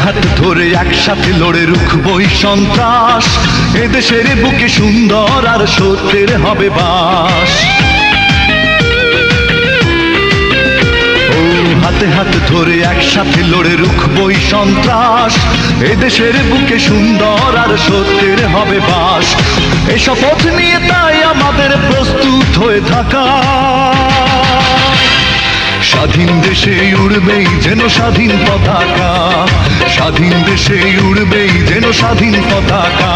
হাত ধরে একসাথে লড়ে রুখবই সন্ত্রাস, এদেশের বুকে সুন্দর আর সত্যের হবে বাস। হাতে হাত ধরে একসাথে লড়ে রুখবই সন্ত্রাস, এদেশের বুকে সুন্দর আর সত্যের হবে বাস। এই শপথ নিয়ে তাই আমাদের প্রস্তুত হয়ে থাকা, স্বাধীন দেশে উড়বেই যেন স্বাধীন পতাকা, স্বাধীন দেশে উড়বেই যেন স্বাধীন পতাকা।